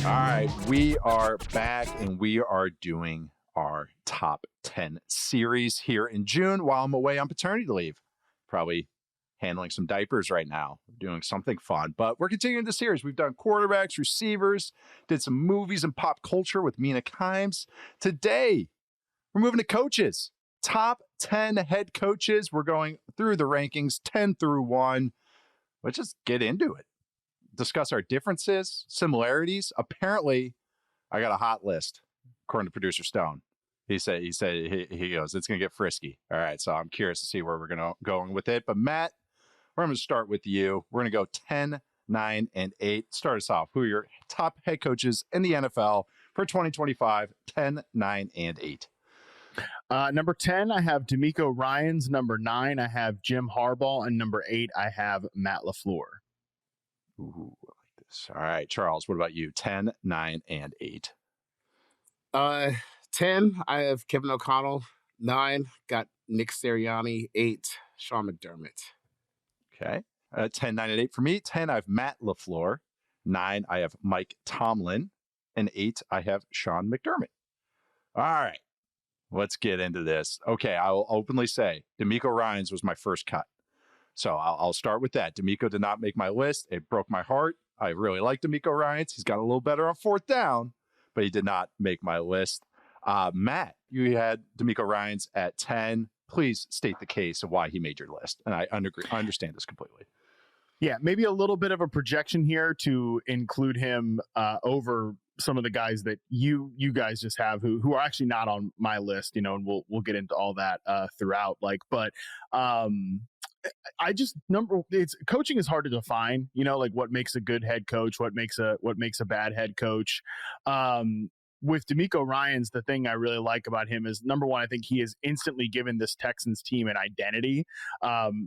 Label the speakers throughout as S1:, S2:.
S1: All right, we are back and we are doing our top 10 series here in June while I'm away on paternity leave. Probably handling some diapers right now, doing something fun, but we're continuing the series. We've done quarterbacks, receivers, did some movies and pop culture with Mina Kimes. Today, we're moving to coaches. Top 10 head coaches. We're going through the rankings 10 through 1. Let's just get into it. Discuss our differences, similarities. Apparently, I got a hot list, according to producer Stone. He goes, it's going to get frisky. All right, so I'm curious to see where we're going with it. But Matt, we're going to start with you. We're going to go 10, 9, and 8. Start us off. Who are your top head coaches in the NFL for 2025? 10, 9, and 8.
S2: Number 10, I have D'Amico Ryans. Number 9, I have Jim Harbaugh. And number 8, I have Matt LaFleur.
S1: Ooh, I like this. All right, Charles, what about you? 10, 9, and 8.
S3: 10, I have Kevin O'Connell. 9, got Nick Sirianni. 8, Sean McDermott.
S1: Okay. 10, 9, and 8 for me. 10, I have Matt LaFleur. 9, I have Mike Tomlin. And 8, I have Sean McDermott. All right. Let's get into this. Okay, I will openly say D'Amico Ryans was my first cut. So I'll start with that. D'Amico did not make my list. It broke my heart. I really like D'Amico Ryans. He's got a little better on fourth down, but he did not make my list. Matt, you had D'Amico Ryans at 10. Please state the case of why he made your list. And I understand this completely.
S2: Yeah, maybe a little bit of a projection here to include him over some of the guys that you guys just have who are actually not on my list, and we'll get into all that throughout. Coaching is hard to define, what makes a good head coach, what makes a bad head coach. With D'Amico Ryans, the thing I really like about him is, number one, I think he has instantly given this Texans team an identity.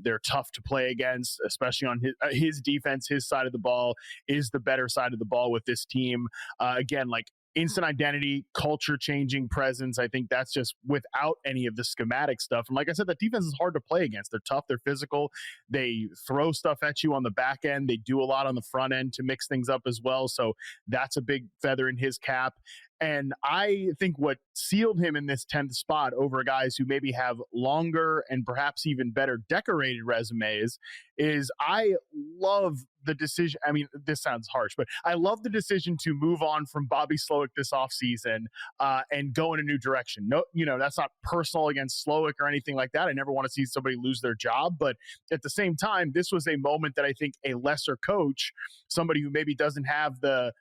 S2: They're tough to play against, especially on his defense. His side of the ball is the better side of the ball with this team. Again, instant identity, culture-changing presence. I think that's just without any of the schematic stuff. And like I said, the defense is hard to play against. They're tough. They're physical. They throw stuff at you on the back end. They do a lot on the front end to mix things up as well. So that's a big feather in his cap. And I think what sealed him in this 10th spot over guys who maybe have longer and perhaps even better decorated resumes is I love the decision. I mean, this sounds harsh, but I love the decision to move on from Bobby Slowick this offseason and go in a new direction. No, that's not personal against Slowick or anything like that. I never want to see somebody lose their job. But at the same time, this was a moment that I think a lesser coach, somebody who maybe doesn't have the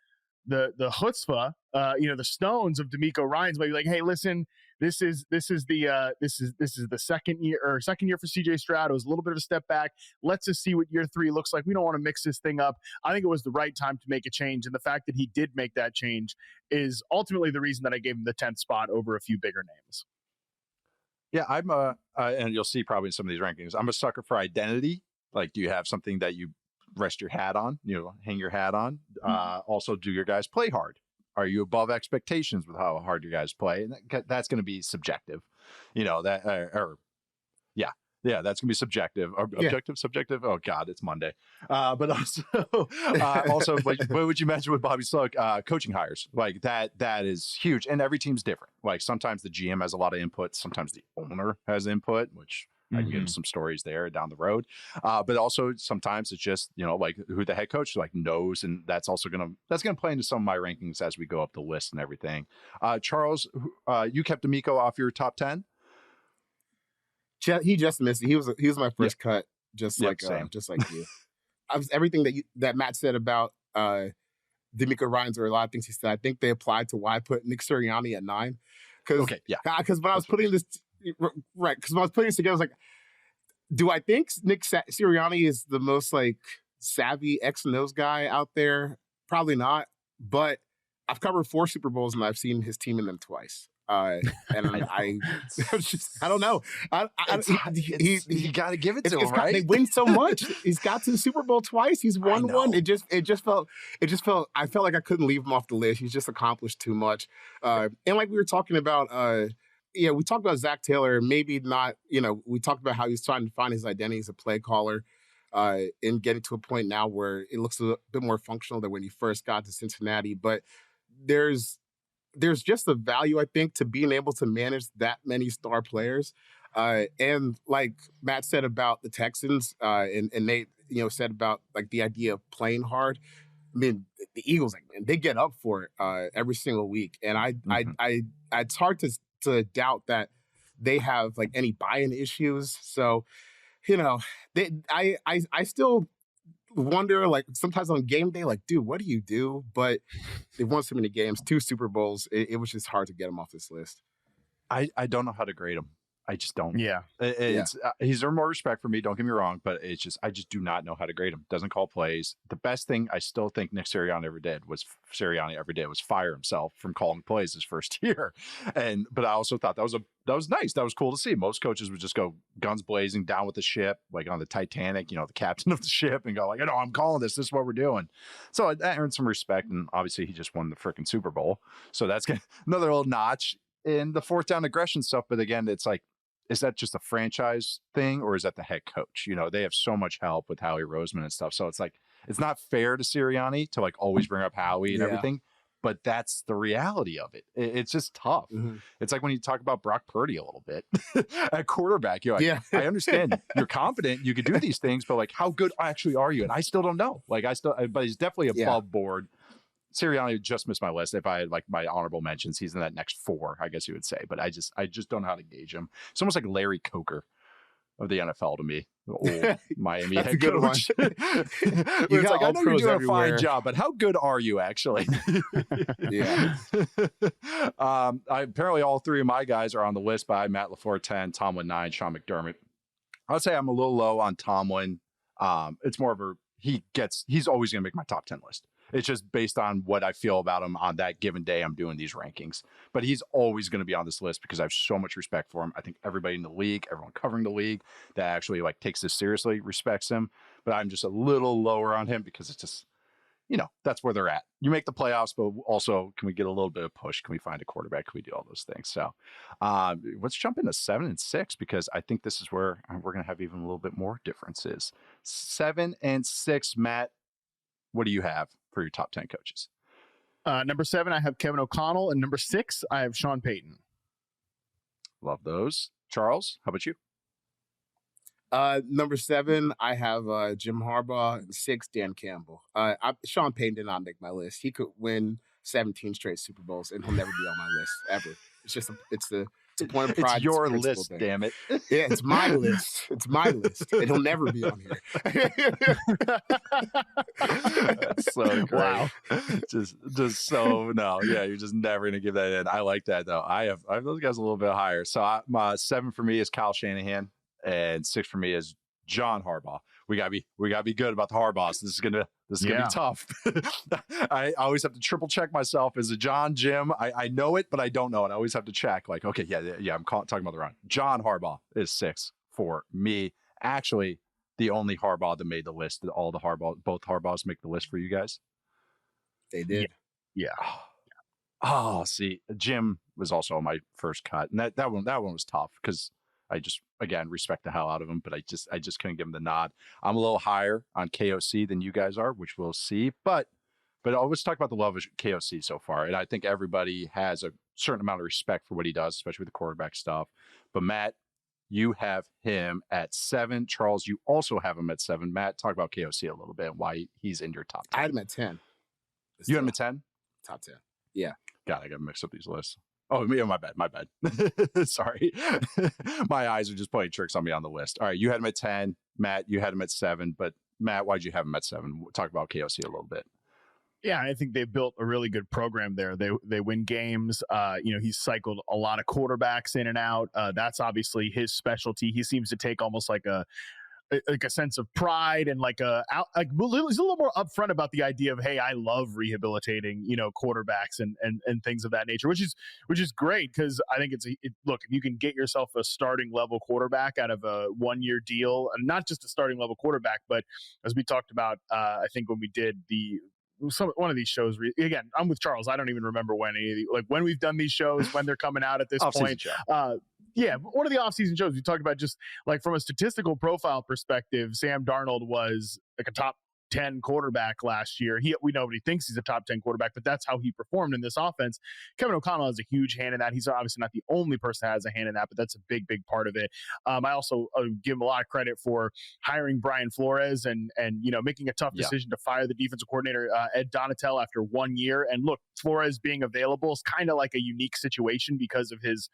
S2: chutzpah, the stones of D'Amico Ryans, might be like, hey, listen, this is the second year for CJ Stroud. It was a little bit of a step back. Let's just see what year 3 looks like. We don't want to mix this thing up. I think it was the right time to make a change, and the fact that he did make that change is ultimately the reason that I gave him the 10th spot over a few bigger names.
S1: Yeah, I'm and you'll see probably in some of these rankings, I'm a sucker for identity. Do you have something that you rest your hat on, hang your hat on? Also, do your guys play hard? Are you above expectations with how hard your guys play? And that's going to be subjective, that's going to be subjective. Objective, subjective. Oh God, it's Monday. But also, what would you mention with Bobby Slowick? Coaching hires, that is huge. And every team's different. Sometimes the GM has a lot of input. Sometimes the owner has input, which I can get into some stories there down the road. But also sometimes it's just, who the head coach knows. And that's also going to play into some of my rankings as we go up the list and everything. Charles, you kept D'Amico off your top 10.
S3: He just missed it. He was my first cut, just like you. Everything that Matt said about D'Amico Ryans, or a lot of things he said, I think they applied to why I put Nick Sirianni at 9. Because when I was putting this, right, because when I was putting this together, I was like, do I think Nick Sirianni is the most savvy X and O's guy out there? Probably not. But I've covered 4 Super Bowls and I've seen his team in them twice. And I don't know.
S1: You got to give it to him, right?
S3: They win so much. He's got to the Super Bowl twice. He's won one. It just felt. I felt like I couldn't leave him off the list. He's just accomplished too much. And like we were talking about, we talked about Zach Taylor. Maybe not. We talked about how he's trying to find his identity as a play caller. in getting to a point now where it looks a bit more functional than when he first got to Cincinnati. But there's just a value, I think, to being able to manage that many star players. And like Matt said about the Texans, and Nate, said about like the idea of playing hard. I mean, the Eagles, like, man, they get up for it every single week, and it's hard to doubt that they have like any buy-in issues. So, I still wonder, like, sometimes on game day, like, dude, what do you do? But they've won so many games, 2 Super Bowls. It was just hard to get them off this list.
S1: I don't know how to grade them. I just don't.
S2: Yeah.
S1: He's earned more respect for me. Don't get me wrong, but I just do not know how to grade him. Doesn't call plays. The best thing I still think Nick Sirianni ever did was fire himself from calling plays his first year. But I also thought that was nice. That was cool to see. Most coaches would just go guns blazing down with the ship, like on the Titanic, the captain of the ship, and go like, I'm calling this. This is what we're doing. So that earned some respect. And obviously he just won the freaking Super Bowl. So that's another little notch in the fourth down aggression stuff. But again, it's like, is that just a franchise thing or is that the head coach? They have so much help with Howie Roseman and stuff. So it's like, it's not fair to Sirianni to like always bring up Howie and everything, but that's the reality of it. It's just tough. Mm-hmm. It's like when you talk about Brock Purdy a little bit at quarterback, you're like, I understand you're confident you could do these things, but like, how good actually are you? And I still don't know. Like but he's definitely above board. Sirianni just missed my list. If I had like my honorable mentions, he's in that next 4, I guess you would say. But I just don't know how to gauge him. It's almost like Larry Coker of the NFL to me, the old Miami head coach. It's like, I know you're doing a fine job, but how good are you actually? Apparently all 3 of my guys are on the list by Matt LaFleur 10, Tomlin 9, Sean McDermott. I would say I'm a little low on Tomlin. It's more of he's always going to make my top 10 list. It's just based on what I feel about him on that given day I'm doing these rankings. But he's always going to be on this list because I have so much respect for him. I think everybody in the league, everyone covering the league that actually like takes this seriously, respects him. But I'm just a little lower on him because it's just, that's where they're at. You make the playoffs, but also can we get a little bit of push? Can we find a quarterback? Can we do all those things? So let's jump into 7 and 6 because I think this is where we're going to have even a little bit more differences. 7 and 6, Matt, what do you have for your top 10 coaches?
S2: Number 7, I have Kevin O'Connell. And number 6, I have Sean Payton.
S1: Love those. Charles, how about you?
S3: Number 7, I have Jim Harbaugh. And 6, Dan Campbell. Sean Payton did not make my list. He could win 17 straight Super Bowls and he'll never be on my list ever. It's just it's a point of pride.
S1: It's your list, thing. Damn it.
S3: Yeah, it's my list. It's my list. And he'll never be on here.
S1: That's so great. Wow. Just so no. Yeah, you're just never gonna give that in. I like that though. I have those guys a little bit higher. So my 7 for me is Kyle Shanahan, and 6 for me is John Harbaugh. We gotta be good about the Harbaughs. This is gonna be tough. I always have to triple check myself. Is it John, Jim? I know it, but I don't know it. I always have to check. Like, okay, yeah. I'm talking about the wrong. John Harbaugh is 6 for me. Actually, the only Harbaugh that made the list. Did both Harbaughs make the list for you guys?
S3: They did.
S2: Yeah.
S1: Oh, see, Jim was also on my first cut, and that one was tough because I just, again, respect the hell out of him, but I just couldn't give him the nod. I'm a little higher on KOC than you guys are, which we'll see. But I always talk about the love of KOC so far, and I think everybody has a certain amount of respect for what he does, especially with the quarterback stuff. But Matt, you have him at 7. Charles, you also have him at 7. Matt, talk about KOC a little bit and why he's in your top 10.
S3: I had him at 10.
S1: You had him at 10?
S3: Top 10. Yeah.
S1: God, I got to mix up these lists. Oh, my bad. Sorry. My eyes are just playing tricks on me on the list. All right, you had him at 10. Matt, you had him at 7. But Matt, why'd you have him at 7? We'll talk about KOC a little bit.
S2: Yeah, I think they've built a really good program there. They win games. He's cycled a lot of quarterbacks in and out. That's obviously his specialty. He seems to take almost like a sense of pride and he's a little more upfront about the idea of, hey, I love rehabilitating, quarterbacks and things of that nature, which is great because I think look, if you can get yourself a starting level quarterback out of a 1-year deal, and not just a starting level quarterback, but as we talked about, I think when we did one of these shows, again, I'm with Charles. I don't even remember when when we've done these shows, when they're coming out at this point. Yeah, one of the offseason shows we talked about, just like from a statistical profile perspective, Sam Darnold was like a top 10 quarterback last year. We nobody thinks he's a top 10 quarterback, but that's how he performed in this offense. Kevin O'Connell has a huge hand in that. He's obviously not the only person that has a hand in that, but that's a big part of it. I also give him a lot of credit for hiring Brian Flores and making a tough decision to fire the defensive coordinator Ed Donatel after 1 year. And look, Flores being available is kind of like a unique situation because of his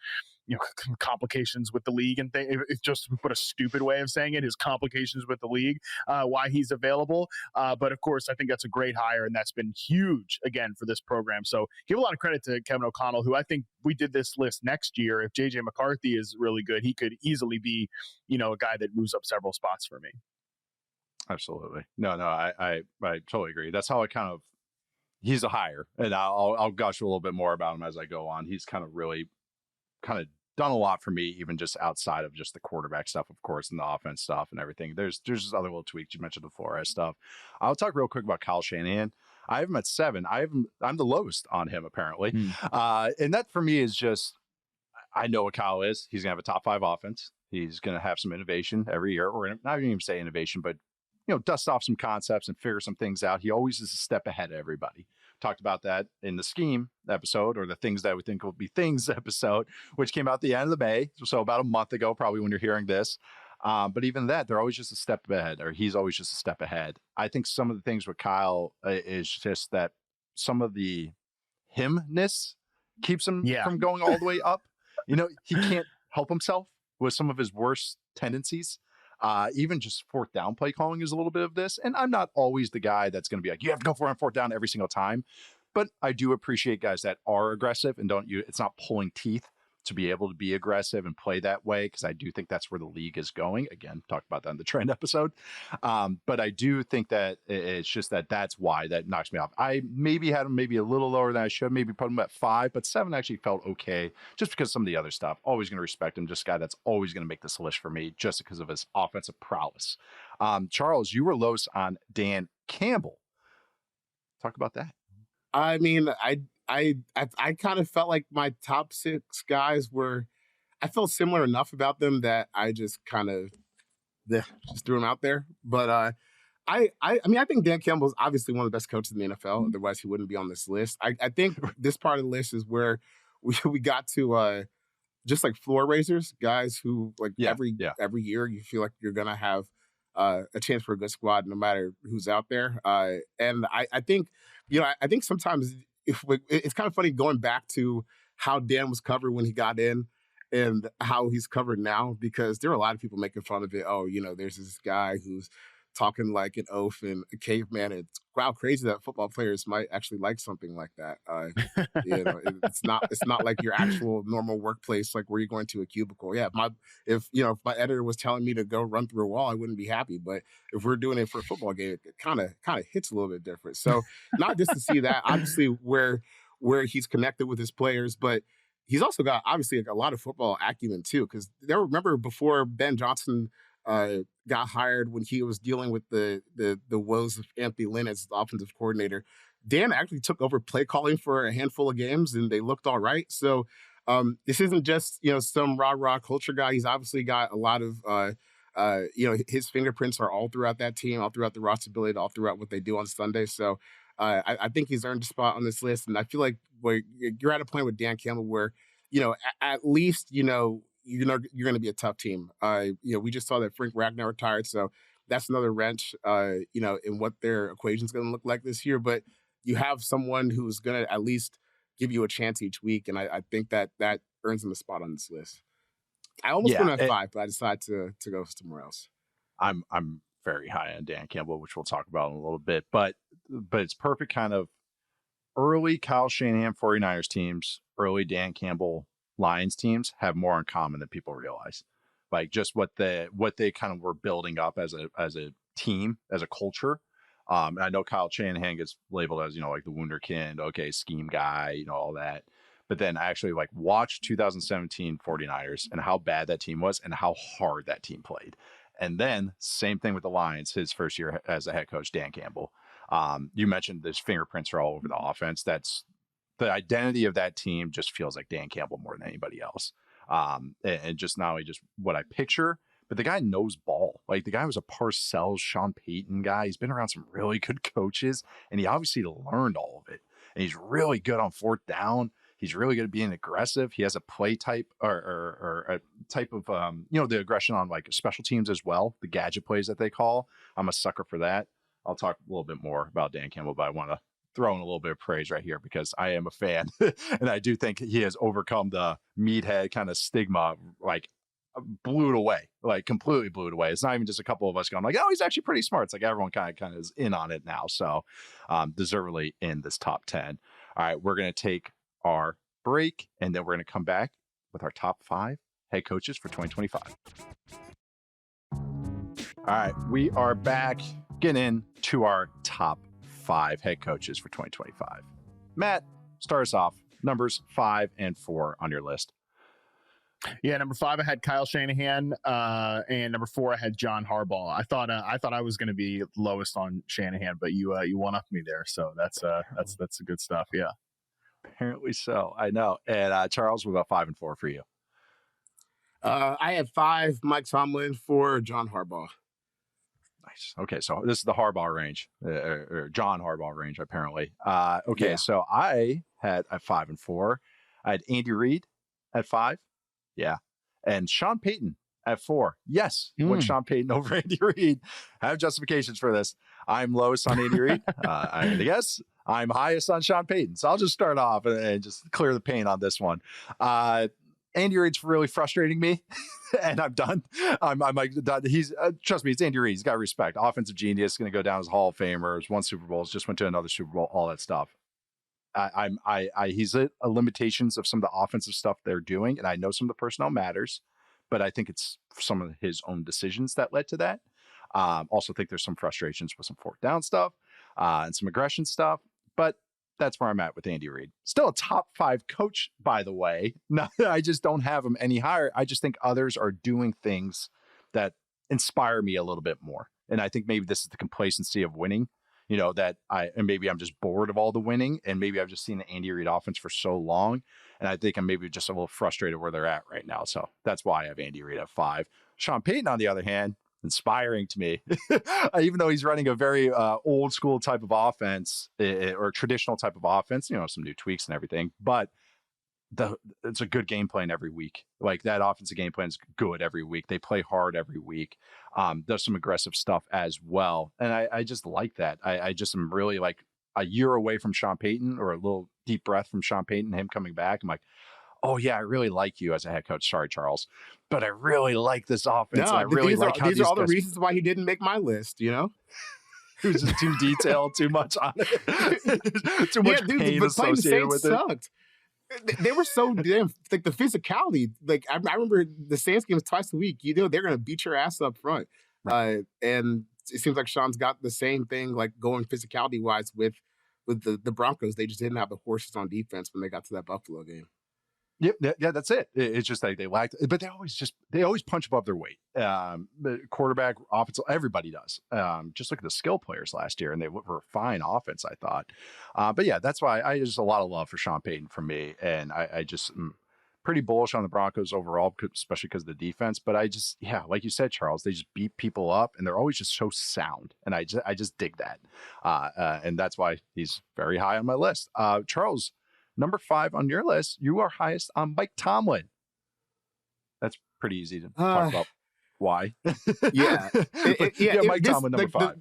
S2: complications with the league and it's just to put a stupid way of saying it, his complications with the league, why he's available. But of course, I think that's a great hire, and that's been huge again for this program. So give a lot of credit to Kevin O'Connell, who I think we did this list next year. If JJ McCarthy is really good, he could easily be, a guy that moves up several spots for me.
S1: Absolutely. No, I totally agree. That's how he's a hire, and I'll gush a little bit more about him as I go on. He's really done a lot for me, even just outside of just the quarterback stuff, of course, and the offense stuff and everything. There's just other little tweaks. You mentioned the Flores stuff. I'll talk real quick about Kyle Shanahan. I have him at 7. I'm the lowest on him, apparently. And that for me is just, I know what Kyle is. He's going to have a top 5 offense. He's going to have some innovation every year, or not even say innovation, but dust off some concepts and figure some things out. He always is a step ahead of everybody. Talked about that in the scheme episode, or the things that we think will be things episode, which came out at the end of May. So about a month ago, probably when you're hearing this. But even that, they're always just a step ahead, or he's always just a step ahead. I think some of the things with Kyle is just that some of the himness keeps him from going all the way up. He can't help himself with some of his worst tendencies. Even just fourth down play calling is a little bit of this. And I'm not always the guy that's going to be like, you have to go for it on fourth down every single time. But I do appreciate guys that are aggressive and it's not pulling teeth to be able to be aggressive and play that way, because I do think that's where the league is going. Again, talked about that in the trend episode. But I do think that it's just that's why that knocks me off. I maybe had him maybe a little lower than I should, maybe put him at 5, but 7 actually felt okay, just because some of the other stuff. Always going to respect him. Just a guy that's always going to make this list for me, just because of his offensive prowess. Charles, you were lowest on Dan Campbell. Talk about that.
S3: I mean, I kind of felt like my top 6 guys I felt similar enough about them that I just kind of just threw them out there. But I mean, I think Dan Campbell is obviously one of the best coaches in the NFL. Otherwise, he wouldn't be on this list. I think this part of the list is where we got to just like floor raisers, guys who every year you feel like you're gonna have a chance for a good squad, no matter who's out there. And I think I think sometimes it's kind of funny going back to how Dan was covered when he got in and how he's covered now, because there are a lot of people making fun of it. Oh, there's this guy who's talking like an oaf and a caveman. It's crazy that football players might actually like something like that. It's not like your actual normal workplace, like where you're going to a cubicle. Yeah, if my editor was telling me to go run through a wall, I wouldn't be happy. But if we're doing it for a football game, it kind of hits a little bit different. So not just to see that, obviously where he's connected with his players, but he's also got obviously a lot of football acumen too. Because remember before Ben Johnson got hired, when he was dealing with the woes of Anthony Lynn as the offensive coordinator, Dan actually took over play calling for a handful of games, and they looked all right. So this isn't just some rah culture guy. He's obviously got a lot of his fingerprints are all throughout that team, all throughout the roster ability, all throughout what they do on Sunday. So I think he's earned a spot on this list, and I feel like you're at a point with Dan Campbell where at least you're going to be a tough team. We just saw that Frank Ragnar retired, so that's another wrench, in what their equation is going to look like this year. But you have someone who's going to at least give you a chance each week, and I think that earns them a spot on this list. I almost went at 5, but I decided to go somewhere else.
S1: I'm very high on Dan Campbell, which we'll talk about in a little bit, but it's perfect kind of early Kyle Shanahan 49ers teams, early Dan Campbell Lions teams have more in common than people realize. Like just what they kind of were building up as a team, as a culture. I know Kyle Shanahan gets labeled as, like the wunderkind, scheme guy, all that. But then I actually watched 2017 49ers and how bad that team was and how hard that team played. And then same thing with the Lions, his first year as a head coach, Dan Campbell. You mentioned his fingerprints are all over the offense. That's the identity of that team, just feels like Dan Campbell more than anybody else. And just not only just what I picture, but the guy knows ball. Like the guy was a Parcells, Sean Payton guy. He's been around some really good coaches, and he obviously learned all of it. And he's really good on fourth down. He's really good at being aggressive. He has a play type or a type of, the aggression on like special teams as well, the gadget plays that they call. I'm a sucker for that. I'll talk a little bit more about Dan Campbell, but I want to throw in a little bit of praise right here because I am a fan. And I do think he has overcome the meathead kind of stigma, like blew it away, like completely blew it away. It's not even just a couple of us going like, oh, he's actually pretty smart. It's like everyone kind of is in on it now. So deservedly in this top 10. All right, we're going to take our break and then we're going to come back with our top 5 head coaches for 2025. All right, we are back getting into our top 5 head coaches for 2025. Matt, start us off. Numbers 5 and 4 on your list.
S2: Yeah, number 5 I had Kyle Shanahan, and number 4 I had John Harbaugh. I thought I was going to be lowest on Shanahan, but you one upped me there, so that's good stuff. Yeah,
S1: apparently so. I know. And Charles, what about 5 and 4 for you?
S3: I had 5 Mike Tomlin, 4 John Harbaugh.
S1: Nice. Okay, so this is the Harbaugh range, or John Harbaugh range, apparently. Okay,
S3: yeah.
S1: So I had at 5 and 4. I had Andy Reid at 5. Yeah. And Sean Payton at 4. Yes. Went Sean Payton over Andy Reid. I have justifications for this. I'm lowest on Andy Reid. I'm going to guess I'm highest on Sean Payton. So I'll just start off and just clear the paint on this one. Andy Reid's really frustrating me, and I'm done. I'm like, he's trust me, it's Andy Reid. He's got respect. Offensive genius, going to go down as Hall of Famers. Won Super Bowls, just went to another Super Bowl. All that stuff. He's at limitations of some of the offensive stuff they're doing, and I know some of the personnel matters, but I think it's some of his own decisions that led to that. Also think there's some frustrations with some fourth down stuff and some aggression stuff, but that's where I'm at with Andy Reid. Still a top 5 coach, by the way. No, I just don't have him any higher. I just think others are doing things that inspire me a little bit more. And I think maybe this is the complacency of winning, and maybe I'm just bored of all the winning, and maybe I've just seen the Andy Reid offense for so long. And I think I'm maybe just a little frustrated where they're at right now. So that's why I have Andy Reid at 5. Sean Payton, on the other hand, inspiring to me, even though he's running a very old school type of offense or traditional type of offense, some new tweaks and everything, but it's a good game plan every week. Like that offensive game plan is good every week. They play hard every week. Does some aggressive stuff as well. And I just like that. I just am really like a year away from Sean Payton, or a little deep breath from Sean Payton, him coming back. I'm like, oh yeah, I really like you as a head coach. Sorry, Charles, but I really like this offense.
S3: No,
S1: I really like how
S3: these are all the reasons why he didn't make my list. It
S1: was just too detailed, too much on it, too much pain associated with it. Sucked.
S3: They were so damn like the physicality. Like I remember the Saints games twice a week. They're gonna beat your ass up front, and it seems like Sean's got the same thing, like going physicality wise with the Broncos. They just didn't have the horses on defense when they got to that Buffalo game.
S1: Yep. Yeah, that's it. It's just like they lacked, but they always punch above their weight. The quarterback, offensive, everybody does. Just look at the skill players last year, and they were fine offense, I thought. But yeah, that's why I just a lot of love for Sean Payton from me, and I just am pretty bullish on the Broncos overall, especially because of the defense. But like you said, Charles, they just beat people up, and they're always just so sound, and I just dig that, and that's why he's very high on my list. Charles, number 5 on your list, you are highest on Mike Tomlin. That's pretty easy to talk about. Why?
S3: Yeah.
S1: Mike Tomlin, number 5.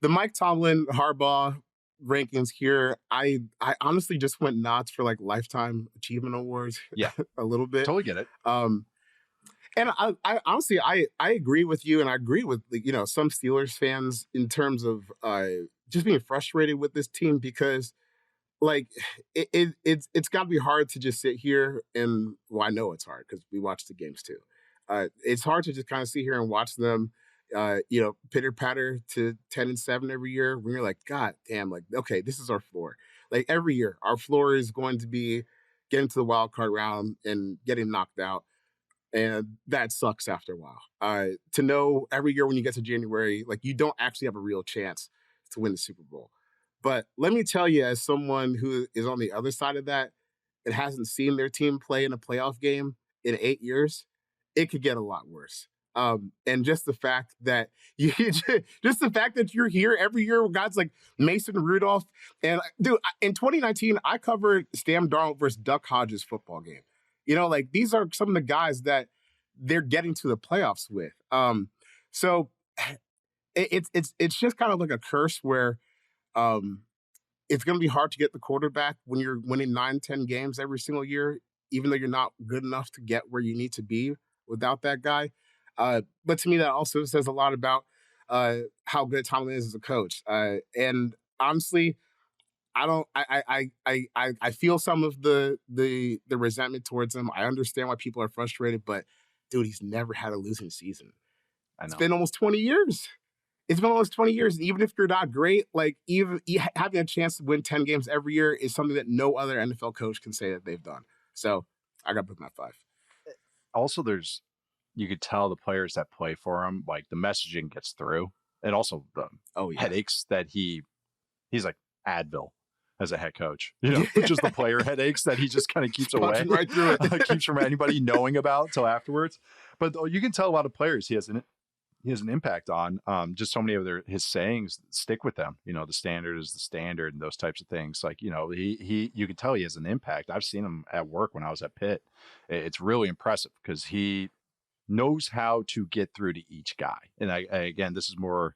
S3: The Mike Tomlin, Harbaugh rankings here, I honestly just went nuts for like lifetime achievement awards.
S1: Yeah.
S3: A little bit.
S1: Totally get it.
S3: And I honestly, I agree with you, and I agree with some Steelers fans in terms of just being frustrated with this team, because like it's got to be hard to just sit here and, well, I know it's hard because we watch the games too. It's hard to just kind of sit here and watch them, pitter patter to 10-7 every year when you're like, God damn, like, okay, this is our floor. Like every year, our floor is going to be getting to the wild card round and getting knocked out. And that sucks after a while. To know every year when you get to January, like you don't actually have a real chance to win the Super Bowl. But let me tell you, as someone who is on the other side of that, and hasn't seen their team play in a playoff game in 8 years, it could get a lot worse. And just the fact that you're here every year with guys like Mason Rudolph. And dude, in 2019, I covered Sam Darnold versus Duck Hodges football game. Like these are some of the guys that they're getting to the playoffs with. So it's just kind of like a curse where it's going to be hard to get the quarterback when you're winning 9-10 games every single year, even though you're not good enough to get where you need to be without that guy. But to me, that also says a lot about how good Tomlin is as a coach. And honestly, I feel some of the resentment towards him. I understand why people are frustrated, but dude, he's never had a losing season. It's been almost 20 years. It's been almost 20 years. And even if you're not great, like even having a chance to win 10 games every year is something that no other NFL coach can say that they've done. So I got to put him at 5.
S1: Also, you could tell the players that play for him, like the messaging gets through, and also the headaches that he's like Advil as a head coach, just the player headaches that he just kind of keeps away,
S3: right through it,
S1: keeps from anybody knowing about till afterwards. But you can tell a lot of players he has an impact on. Just so many of his sayings stick with them. The standard is the standard, and those types of things. Like you can tell he has an impact. I've seen him at work when I was at Pitt. It's really impressive because he knows how to get through to each guy. And again, this is more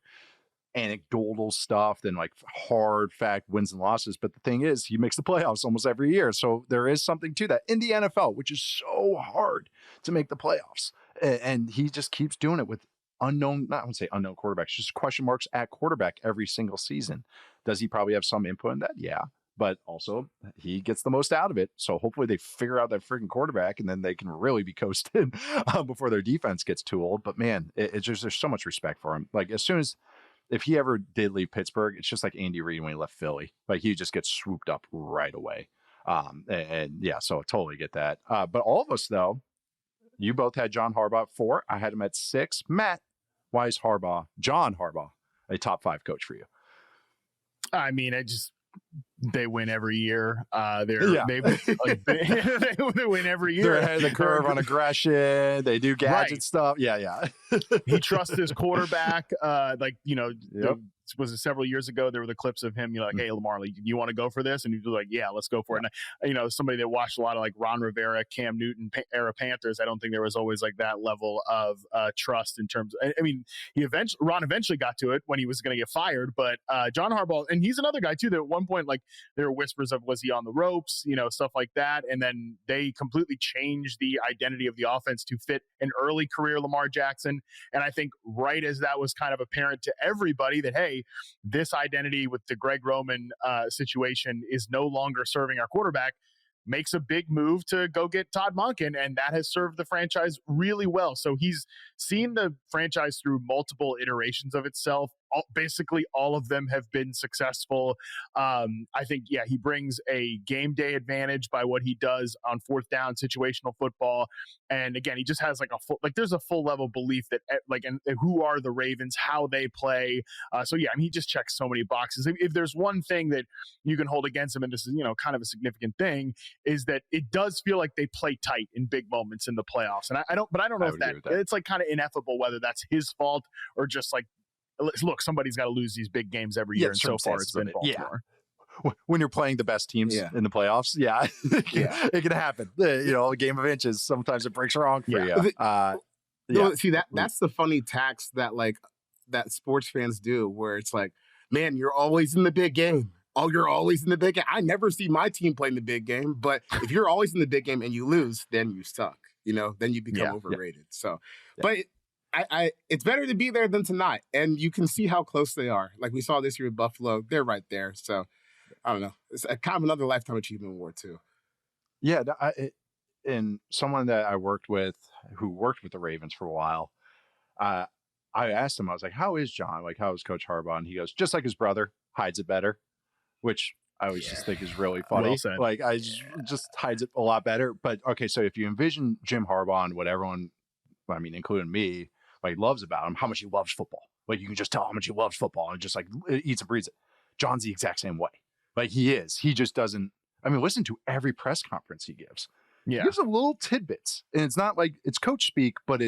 S1: anecdotal stuff than like hard fact wins and losses. But the thing is, he makes the playoffs almost every year. So there is something to that in the NFL, which is so hard to make the playoffs. And he just keeps doing it with I wouldn't say unknown quarterbacks, just question marks at quarterback every single season. Does he probably have some input in that? Yeah. But also, he gets the most out of it. So hopefully they figure out that freaking quarterback, and then they can really be coasted before their defense gets too old. But man, it's just there's so much respect for him. Like if he ever did leave Pittsburgh, it's just like Andy Reid when he left Philly. Like he just gets swooped up right away. And yeah, so I totally get that. But all of us though, you both had John Harbaugh at 4. I had him at 6. Matt, why is John Harbaugh, a top 5 coach for you?
S2: I mean, they win every year. They win every year.
S1: They're ahead of the curve on aggression. They do gadget stuff. Yeah.
S2: He trusts his quarterback. Was it several years ago? There were the clips of him. You're like, hey, Lamar, you want to go for this? And he's like, yeah, let's go for it. And somebody that watched a lot of like Ron Rivera, Cam Newton era Panthers. I don't think there was always like that level of trust in terms. I mean, Ron eventually got to it when he was going to get fired. But John Harbaugh, and he's another guy too that at one point, like there were whispers of was he on the ropes, stuff like that. And then they completely changed the identity of the offense to fit an early career Lamar Jackson. And I think right as that was kind of apparent to everybody that, hey, this identity with the Greg Roman situation is no longer serving our quarterback, makes a big move to go get Todd Monken, and that has served the franchise really well. So he's seen the franchise through multiple iterations of itself. Basically, all of them have been successful. I think, he brings a game day advantage by what he does on 4th down situational football. And again, he just has there's a full level belief that and who are the Ravens, how they play. He just checks so many boxes. If there's one thing that you can hold against him, and this is, kind of a significant thing, is that it does feel like they play tight in big moments in the playoffs. And I don't know if that it's like kind of ineffable, whether that's his fault or just like, look, somebody's got to lose these big games every year, and so far it's been Baltimore.
S1: Yeah. When you're playing the best teams in the playoffs, it can happen. A game of inches, sometimes it breaks wrong for you.
S3: See, that's the funny tax that that sports fans do, where it's like, man, you're always in the big game. Oh, you're always in the big game. I never see my team playing the big game, but if you're always in the big game and you lose, then you suck. Then you become overrated. So, but it's better to be there than to not. And you can see how close they are. Like we saw this year with Buffalo, they're right there. So I don't know. It's kind of another lifetime achievement award too.
S1: Yeah. And someone that I worked with, who worked with the Ravens for a while, I asked him, I was like, how is John? Like, how is Coach Harbaugh? And he goes, just like his brother, hides it better, which I always just think is really funny.
S2: Well,
S1: like I just hides it a lot better. But okay, so if you envision Jim Harbaugh and what everyone, including me, loves about him, how much he loves football. Like you can just tell how much he loves football and just eats and breathes it. John's the exact same way. Like he is. He just doesn't I mean, listen to every press conference he gives.
S2: Yeah.
S1: He gives a little tidbits, and it's not like it's coach speak, but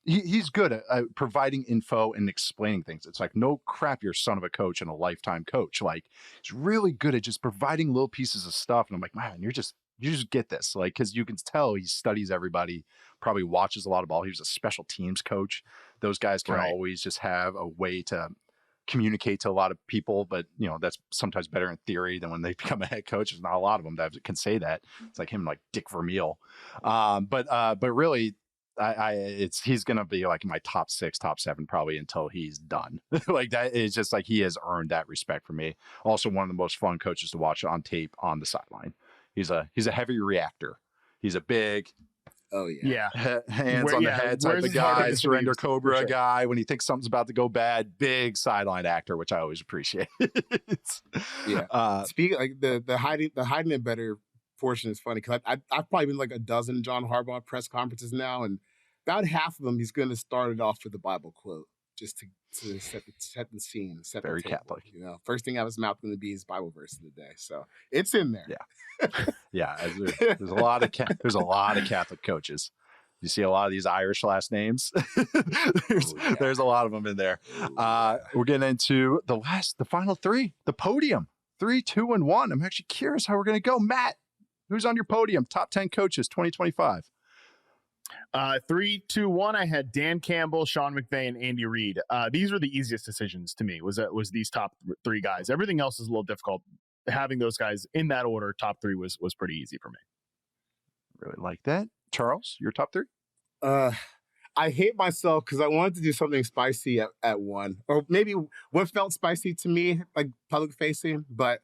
S1: he's good at providing info and explaining things. It's like, no crap, you're a son of a coach and a lifetime coach. Like, he's really good at just providing little pieces of stuff. And I'm like, man, you just get this. Like, because you can tell he studies everybody, probably watches a lot of ball. He was a special teams coach. Those guys can always just have a way to communicate to a lot of people, but that's sometimes better in theory than when they become a head coach. There's not a lot of them that can say that. It's like him, like Dick Vermeil. But really, he's gonna be like in my top 6, top 7 probably until he's done. Like, that is just like, he has earned that respect from me. Also, one of the most fun coaches to watch on tape on the sideline. He's a heavy reactor. He's a big, hands on the head type of guy, surrender cobra guy. When he thinks something's about to go bad, big sideline actor, which I always appreciate.
S3: Speaking like the hiding it better portion is funny because I've probably been like a dozen John Harbaugh press conferences now, and about half of them he's going to start it off with the Bible quote just to set the scene,
S1: very
S3: the table.
S1: Catholic.
S3: First thing out of his mouth going to be his Bible verse of the day, so it's in there.
S1: There's a lot of Catholic coaches. You see a lot of these Irish last names. There's a lot of them in there. We're getting into the final 3, the podium, 3, 2, and 1. I'm actually curious how we're going to go. Matt, who's on your podium? Top 10 coaches 2025.
S2: 3, 2, 1. I had Dan Campbell, Sean McVay, and Andy Reid. These were the easiest decisions to me. Was these top 3 guys? Everything else is a little difficult. Having those guys in that order, top 3 was pretty easy for me.
S1: Really like that. Charles, your top 3?
S3: I hate myself because I wanted to do something spicy at 1, or maybe what felt spicy to me, like public facing, but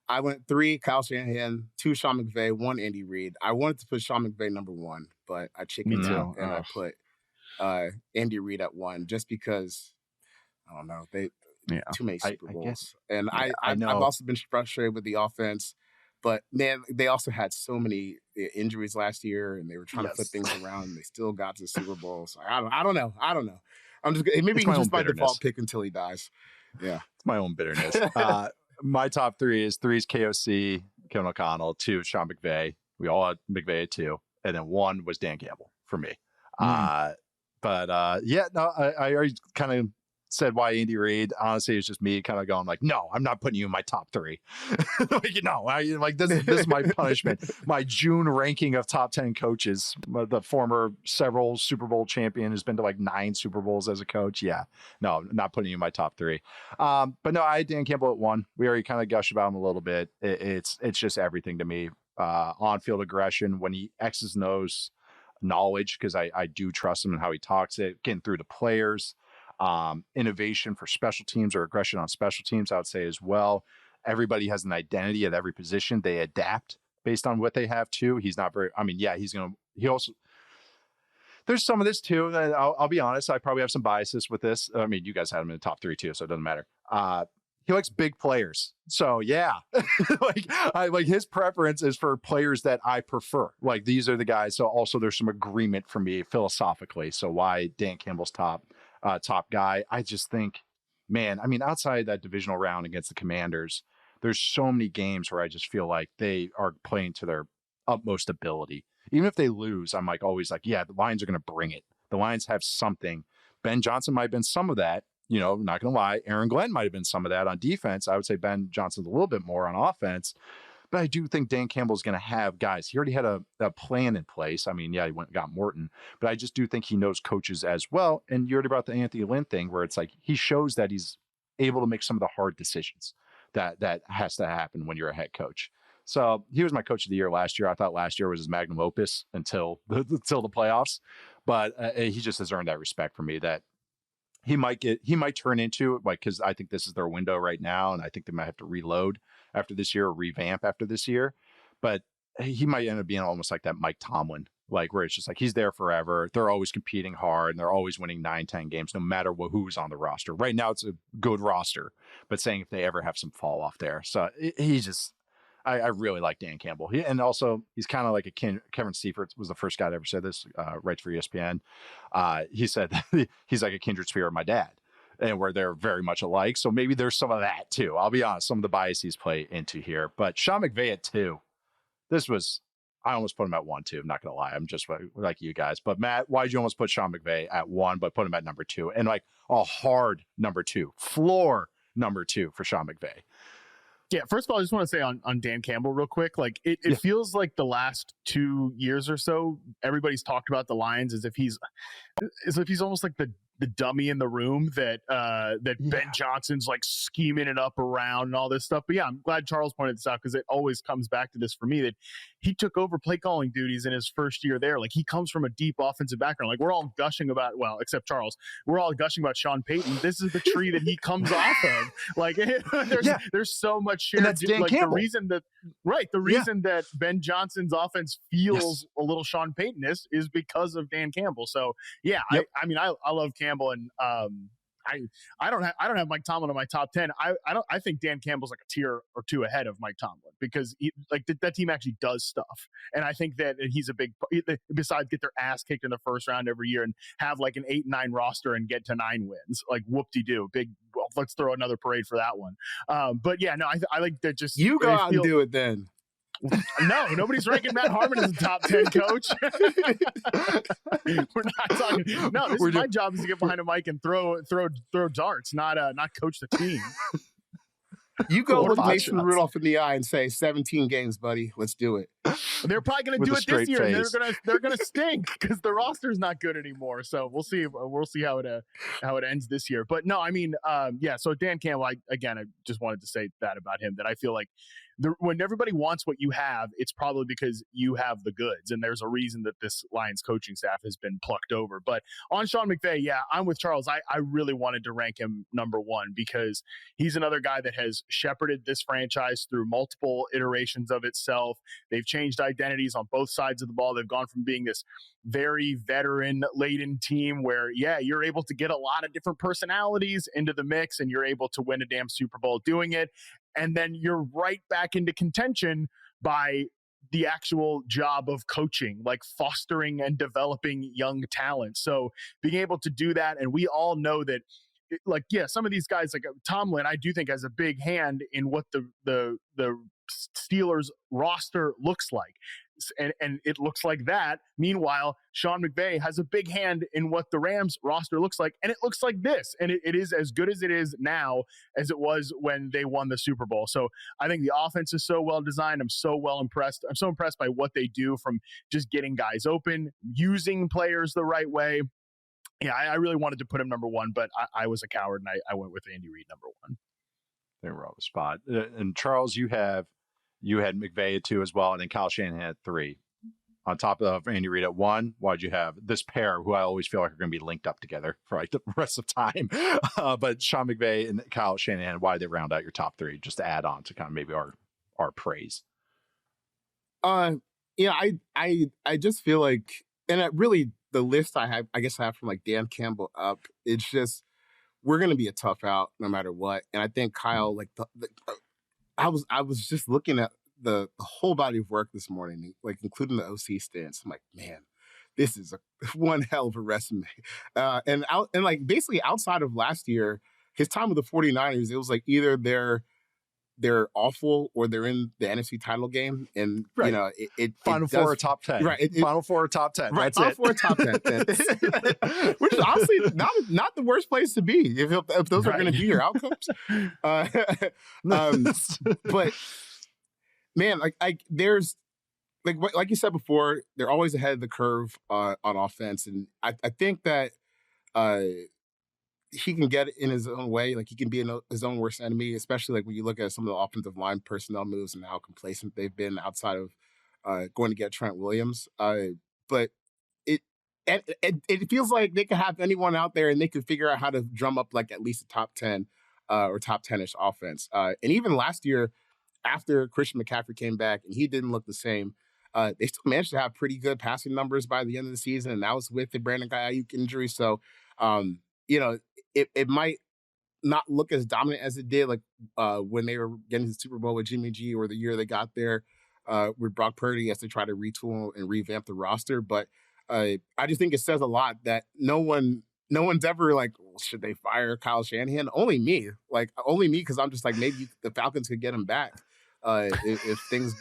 S3: I went 3, Kyle Shanahan, 2, Sean McVay, 1, Andy Reid. I wanted to put Sean McVay number 1, but I chickened out and I put Andy Reid at 1 just because, I don't know, too many Super Bowls. And I've also been frustrated with the offense, but man, they also had so many injuries last year and they were trying to flip things around and they still got to the Super Bowl. So I don't know. I'm just, maybe he's just my default pick until he dies. Yeah.
S1: It's my own bitterness. My top 3 is KOC, Kevin O'Connell, 2, Sean McVay. We all had McVay at 2. And then 1 was Dan Campbell for me. I already kind of said why Andy Reid. Honestly, it's just me kind of going like, no, I'm not putting you in my top 3. This is my punishment. My June ranking of top 10 coaches. The former several Super Bowl champion who's been to like 9 Super Bowls as a coach. Yeah, no, not putting you in my top 3. But no, I had Dan Campbell at 1. We already kind of gushed about him a little bit. It's just everything to me. On-field aggression, when he X's and O's knowledge, because I do trust him and how he talks it, getting through the players. Innovation for special teams or aggression on special teams, I would say as well. Everybody has an identity at every position. They adapt based on what they have too. He's not very, he also, there's some of this too. I'll be honest. I probably have some biases with this. I mean, you guys had him in the top 3 too, so it doesn't matter. He likes big players. So yeah, like his preference is for players that I prefer. Like these are the guys. So also there's some agreement for me philosophically. So why Dan Campbell's top guy. I just think, man, I mean, outside that divisional round against the Commanders, there's so many games where I just feel like they are playing to their utmost ability. Even if they lose, I'm like always like, yeah, the Lions are going to bring it. The Lions have something. Ben Johnson might have been some of that, not going to lie. Aaron Glenn might have been some of that on defense. I would say Ben Johnson's a little bit more on offense. But I do think Dan Campbell's going to have guys. He already had a plan in place. I mean, yeah, he went and got Morton. But I just do think he knows coaches as well. And you heard about the Anthony Lynn thing where it's like he shows that he's able to make some of the hard decisions that has to happen when you're a head coach. So he was my coach of the year last year. I thought last year was his magnum opus until the playoffs. But he just has earned that respect for me that he might turn into it, like, because I think this is their window right now. And I think they might have to reload after this year or revamp after this year. But he might end up being almost like that Mike Tomlin, like where it's just like he's there forever. They're always competing hard and they're always winning 9-10 games, no matter who's on the roster. Right now, it's a good roster, but saying if they ever have some fall off there. So I really like Dan Campbell. And also he's kind of like Kevin Seifert was the first guy to ever say this, writes for ESPN. He said he's like a kindred spirit of my dad. and where they're very much alike. So maybe there's some of that too. I'll be honest, some of the biases play into here. But Sean McVay at 2. I almost put him at 1 too. I'm not going to lie. I'm just like you guys. But Matt, why'd you almost put Sean McVay at 1, but put him at number 2? And like a hard number 2, floor number 2 for Sean McVay.
S2: Yeah, first of all, I just want to say on Dan Campbell real quick, like it feels like the last 2 years or so, everybody's talked about the Lions as if he's almost like the dummy in the room that Ben Johnson's like scheming it up around and all this stuff. But yeah, I'm glad Charles pointed this out, because it always comes back to this for me, that he took over play calling duties in his first year there. Like, he comes from a deep offensive background. Like, we're all gushing about, well, except Charles, we're all gushing about Sean Payton. This is the tree that he comes off of. Like, there's so much shared.
S1: That's Dan
S2: like
S1: Campbell.
S2: The reason that Ben Johnson's offense feels a little Sean Payton-ish is because of Dan Campbell. So yeah, I mean, I love Campbell, and I don't have Mike Tomlin in my top 10. I think Dan Campbell's like a tier or 2 ahead of Mike Tomlin, because that team actually does stuff, and I think that he's a big, besides get their ass kicked in the first round every year and have like an 8-9 roster and get to 9 wins, like whoop-de-doo, big. Well, let's throw another parade for that one. But yeah, no, I like that. Just
S3: you go out and do it then.
S2: No, nobody's ranking Matt Harmon as a top 10 coach. We're not talking. No, my job is to get behind a mic and throw darts, not coach the team.
S3: You go look Mason Rudolph in the eye and say 17 games, buddy. Let's do it.
S2: They're probably going to do it this year, and they're going to stink because the roster's not good anymore. So we'll see. We'll see how it ends this year. But no, I mean, yeah. So Dan Campbell, I just wanted to say that about him, that I feel like when everybody wants what you have, it's probably because you have the goods, and there's a reason that this Lions coaching staff has been plucked over. But on Sean McVay, yeah, I'm with Charles. I really wanted to rank him number 1, because he's another guy that has shepherded this franchise through multiple iterations of itself. They've changed identities on both sides of the ball. They've gone from being this very veteran-laden team where, yeah, you're able to get a lot of different personalities into the mix, and you're able to win a damn Super Bowl doing it. And then you're right back into contention by the actual job of coaching, like fostering and developing young talent. So being able to do that, and we all know that, like, yeah, some of these guys, like Tomlin, I do think has a big hand in what the Steelers roster looks like. And it looks like that. Meanwhile, Sean McVay has a big hand in what the Rams roster looks like, and it looks like this. And it is as good as it is now as it was when they won the Super Bowl. So I think the offense is so well designed. I'm so impressed by what they do, from just getting guys open, using players the right way. Yeah, I really wanted to put him number 1, but I was a coward, and I went with Andy Reid number 1.
S1: They were on the spot. And Charles, you had McVay at 2 as well, and then Kyle Shanahan at 3. On top of Andy Reid at 1, why'd you have this pair, who I always feel like are going to be linked up together for like the rest of time? But Sean McVay and Kyle Shanahan, why did they round out your top 3? Just to add on to kind of maybe our praise.
S3: Yeah, I just feel like, and really the list I have from like Dan Campbell up, it's just, we're going to be a tough out no matter what. And I think Kyle, like I was just looking at the whole body of work this morning, like including the OC stints. I'm like, man, this is one hell of a resume. And like basically outside of last year, his time with the 49ers, it was like either they're awful or they're in the NFC title game. And,
S1: right.
S3: You know,
S1: Final Four or top 10.
S3: Right.
S1: Final Four or top 10.
S3: Right.
S1: That's
S3: Final
S1: it.
S3: Four or top 10. Which is honestly not the worst place to be if those are going to be your outcomes. But man, like there's like you said before, they're always ahead of the curve on offense. And I think that he can get it in his own way. Like he can be his own worst enemy, especially like when you look at some of the offensive line personnel moves and how complacent they've been outside of going to get Trent Williams. But it feels like they could have anyone out there and they could figure out how to drum up like at least a top 10 or top 10-ish offense. And even last year, after Christian McCaffrey came back and he didn't look the same, they still managed to have pretty good passing numbers by the end of the season. And that was with the Brandon Ayuk injury. So, you know, it might not look as dominant as it did like when they were getting to the Super Bowl with Jimmy G, or the year they got there with Brock Purdy as they try to retool and revamp the roster. But I just think it says a lot that no one no one's ever like, well, should they fire Kyle Shanahan? Only me, because I'm just like, maybe the Falcons could get him back if things,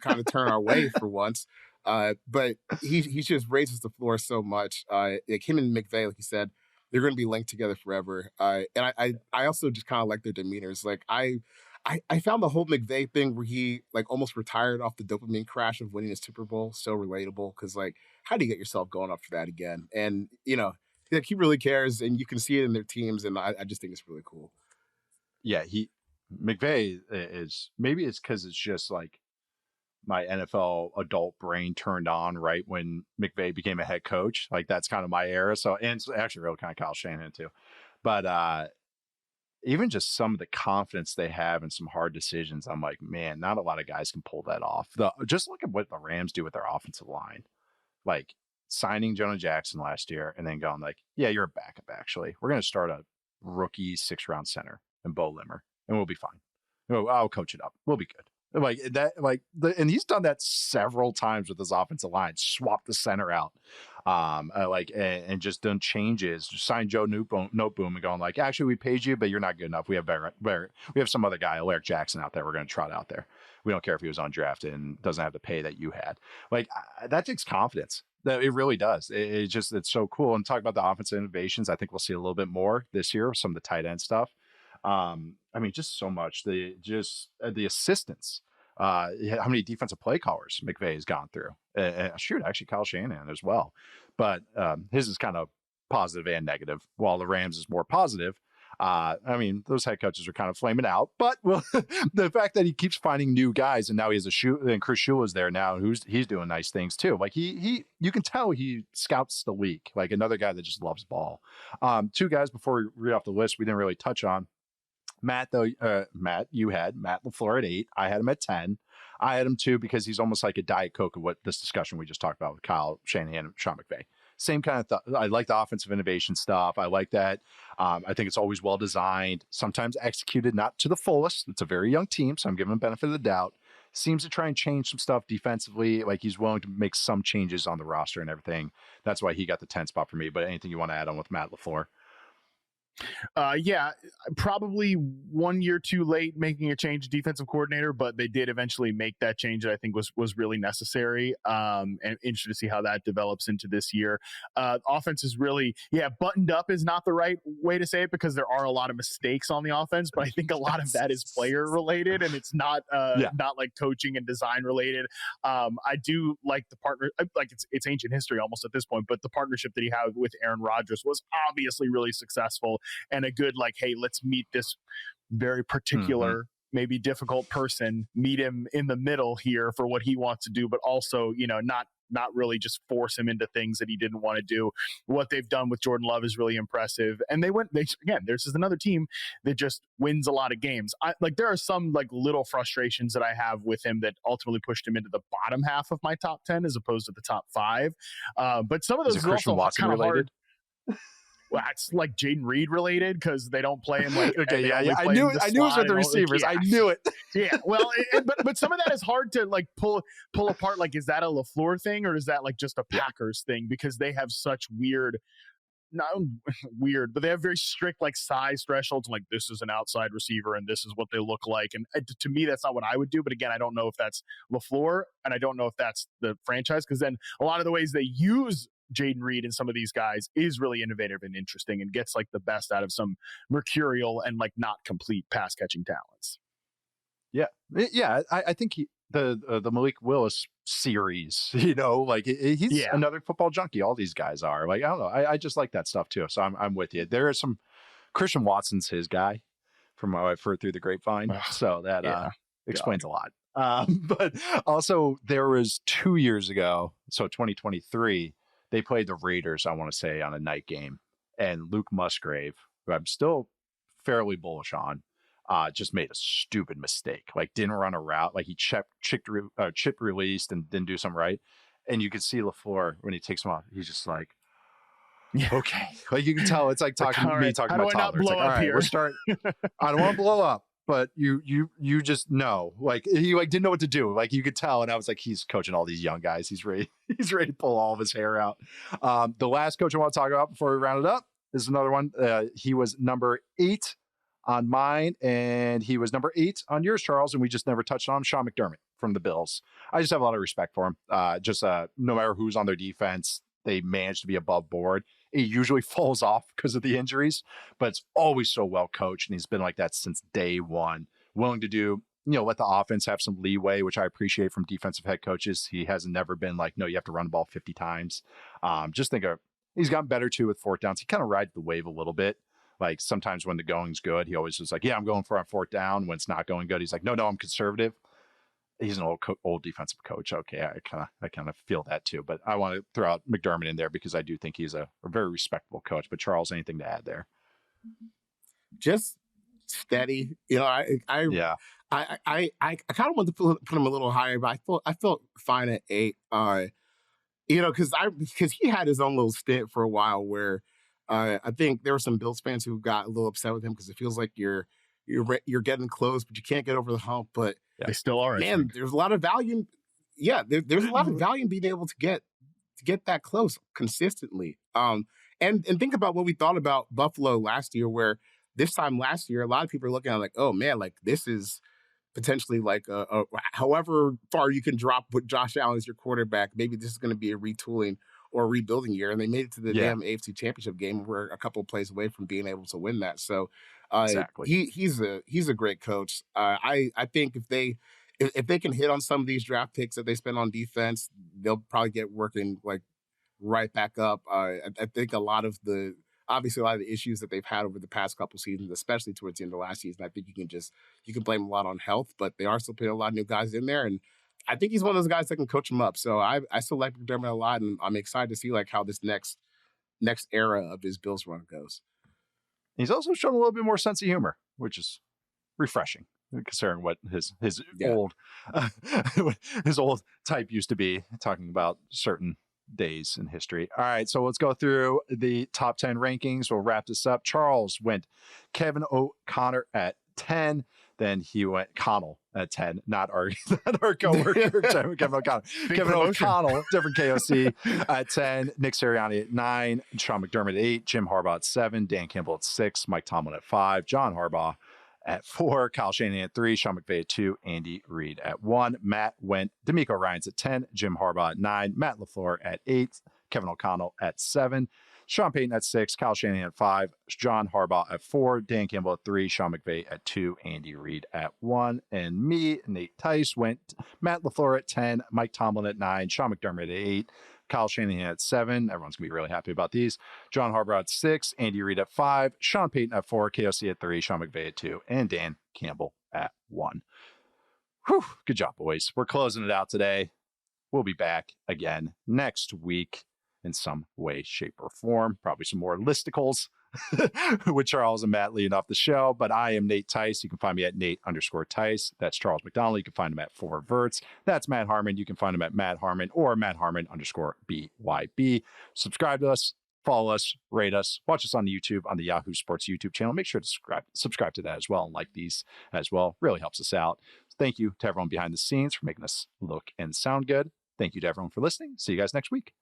S3: kind of turn our way for once. But he just raises the floor so much. Like him and McVay, like you said, they're going to be linked together forever. And I also just kind of like their demeanors. Like I found the whole McVay thing where he like almost retired off the dopamine crash of winning a Super Bowl so relatable. Because like, how do you get yourself going up for that again? And like he really cares, and you can see it in their teams. And I just think it's really cool.
S1: Yeah, McVay is, maybe it's because it's just like my NFL adult brain turned on right when McVay became a head coach. Like that's kind of my era. So, and it's actually really kind of Kyle Shanahan too. But even just some of the confidence they have in some hard decisions, I'm like, man, not a lot of guys can pull that off. Just look at what the Rams do with their offensive line. Like signing Jonah Jackson last year and then going like, yeah, you're a backup actually. We're going to start a rookie 6th-round center and Bo Limmer and we'll be fine. I'll coach it up. We'll be good. Like that, and he's done that several times with his offensive line. Swap the center out, and just done changes. Just sign Joe Noteboom and going like, actually, we paid you, but you're not good enough. We have better. We have some other guy, Alaric Jackson, out there. We're going to trot out there. We don't care if he was undrafted and doesn't have the pay that you had. Like that takes confidence. That it really does. It's so cool. And talk about the offensive innovations. I think we'll see a little bit more this year with some of the tight end stuff. Just so much. The assistants. How many defensive play callers McVay has gone through? Actually, Kyle Shanahan as well. But his is kind of positive and negative, while the Rams is more positive. Those head coaches are kind of flaming out. But the fact that he keeps finding new guys, and now he has and Chris Shula's there now, he's doing nice things too. Like you can tell he scouts the league, like another guy that just loves ball. 2 guys before we read off the list we didn't really touch on. Matt, you had Matt LaFleur at 8. I had him at 10. I had him 2 because he's almost like a Diet Coke of what this discussion we just talked about with Kyle Shanahan and Sean McVay. Same kind of thought. I like the offensive innovation stuff. I like that. I think it's always well designed, sometimes executed not to the fullest. It's a very young team, so I'm giving him benefit of the doubt. Seems to try and change some stuff defensively. Like he's willing to make some changes on the roster and everything. That's why he got the 10 spot for me. But anything you want to add on with Matt LaFleur?
S2: Probably 1 year too late making a change defensive coordinator, but they did eventually make that change that I think was really necessary. And interested to see how that develops into this year. Offense is really, buttoned up is not the right way to say it because there are a lot of mistakes on the offense, but I think a lot of that is player related and it's not like coaching and design related. I do like the partner, like it's ancient history almost at this point, but the partnership that he had with Aaron Rodgers was obviously really successful. And a good hey, let's meet this very particular, maybe difficult person, meet him in the middle here for what he wants to do, but also, not really just force him into things that he didn't want to do. What they've done with Jordan Love is really impressive. And this is another team that just wins a lot of games. There are some little frustrations that I have with him that ultimately pushed him into the bottom half of my top 10 as opposed to the top 5. But some of those are also kind of hard. Well, it's like Jaden Reed related because they don't play him
S1: okay, I knew it was with the receivers. I knew it.
S2: Yeah, well, but some of that is hard to pull apart. Is that a LaFleur thing or is that just a Packers thing? Because they have such not weird, but they have very strict size thresholds. This is an outside receiver and this is what they look like. And to me, that's not what I would do. But again, I don't know if that's LaFleur and I don't know if that's the franchise because then a lot of the ways they use Jaden Reed and some of these guys is really innovative and interesting and gets the best out of some mercurial and not complete pass catching talents.
S1: Yeah. I think the Malik Willis series, he's another football junkie. All these guys are I don't know. I just like that stuff too. So I'm with you. There is some Christian Watson's his guy from what I've heard through the grapevine. So that explains a lot. But also there was 2 years ago. So 2023, they played the Raiders, I want to say, on a night game. And Luke Musgrave, who I'm still fairly bullish on, just made a stupid mistake. Didn't run a route. He chip released and didn't do something right. And you could see LaFleur, when he takes him off, he's just okay. You can tell it's talking to me, talking about toddlers. All right, we're starting. I don't want to blow up. But you just know, he didn't know what to do. You could tell, and I was he's coaching all these young guys. He's ready to pull all of his hair out. The last coach I want to talk about before we round it up, is another one. He was number 8 on mine, and he was number 8 on yours, Charles, and we just never touched on him. Sean McDermott from the Bills. I just have a lot of respect for him. No matter who's on their defense, they manage to be above board. It usually falls off because of the injuries, but it's always so well coached, and he's been like that since day one. Willing to do, let the offense have some leeway, which I appreciate from defensive head coaches. He has never been like, no, you have to run the ball 50 times. Just think he's gotten better too with fourth downs. He kind of rides the wave a little bit. Like sometimes when the going's good, he always was like, yeah, I'm going for a fourth down. When it's not going good, he's like, no, I'm conservative. He's an old defensive coach. Okay, I kind of feel that too. But I want to throw out McDermott in there because I do think he's a very respectable coach. But Charles, anything to add there?
S3: Just steady. I kind of want to put him a little higher, but I felt fine at 8. Because he had his own little stint for a while where I think there were some Bills fans who got a little upset with him because it feels like you're getting close, but you can't get over the hump. But
S2: they still are.
S3: Man, there's a lot of value. Yeah, there's a lot of value in being able to get that close consistently. And think about what we thought about Buffalo last year, where this time last year, a lot of people are looking at like, oh man, like this is potentially like however far you can drop with Josh Allen as your quarterback. Maybe this is going to be a retooling or a rebuilding year, and they made it to the damn AFC Championship game. We're a couple of plays away from being able to win that. So exactly. He's a great coach. I think if they can hit on some of these draft picks that they spend on defense, they'll probably get working like right back up. I think a lot of the issues that they've had over the past couple seasons, especially towards the end of last season, I think you can blame a lot on health, but they are still putting a lot of new guys in there, and I think he's one of those guys that can coach them up. So I still like McDermott a lot, and I'm excited to see like how this next era of his Bills run goes.
S1: He's also shown a little bit more sense of humor, which is refreshing considering what his old type used to be, talking about certain days in history. All right, so let's go through the top 10 rankings. We'll wrap this up. Charles went Kevin O'Connor at 10. Then he went Connell at 10, not our coworker, Kevin O'Connell. Kevin O'Connell, different KOC, at 10. Nick Sirianni at 9. Sean McDermott at 8. Jim Harbaugh at 7. Dan Campbell at 6. Mike Tomlin at 5. John Harbaugh at 4. Kyle Shanahan at 3. Sean McVay at 2. Andy Reid at 1. Matt went DeMeco Ryans at 10. Jim Harbaugh at 9. Matt LaFleur at 8. Kevin O'Connell at 7. Sean Payton at 6, Kyle Shanahan at 5, John Harbaugh at 4, Dan Campbell at 3, Sean McVay at 2, Andy Reid at 1, and me, Nate Tice, went Matt LaFleur at 10, Mike Tomlin at 9, Sean McDermott at 8, Kyle Shanahan at 7. Everyone's going to be really happy about these. John Harbaugh at 6, Andy Reid at 5, Sean Payton at 4, KOC at 3, Sean McVay at 2, and Dan Campbell at 1. Whew, good job, boys. We're closing it out today. We'll be back again next week in some way, shape, or form. Probably some more listicles with Charles and Matt leading off the show. But I am Nate Tice. You can find me at Nate_Tice. That's Charles McDonald. You can find him at 4Verts. That's Matt Harmon. You can find him at Matt Harmon or Matt Harmon_BYB. Subscribe to us, follow us, rate us, watch us on YouTube, on the Yahoo Sports YouTube channel. Make sure to subscribe to that as well and like these as well. Really helps us out. Thank you to everyone behind the scenes for making us look and sound good. Thank you to everyone for listening. See you guys next week.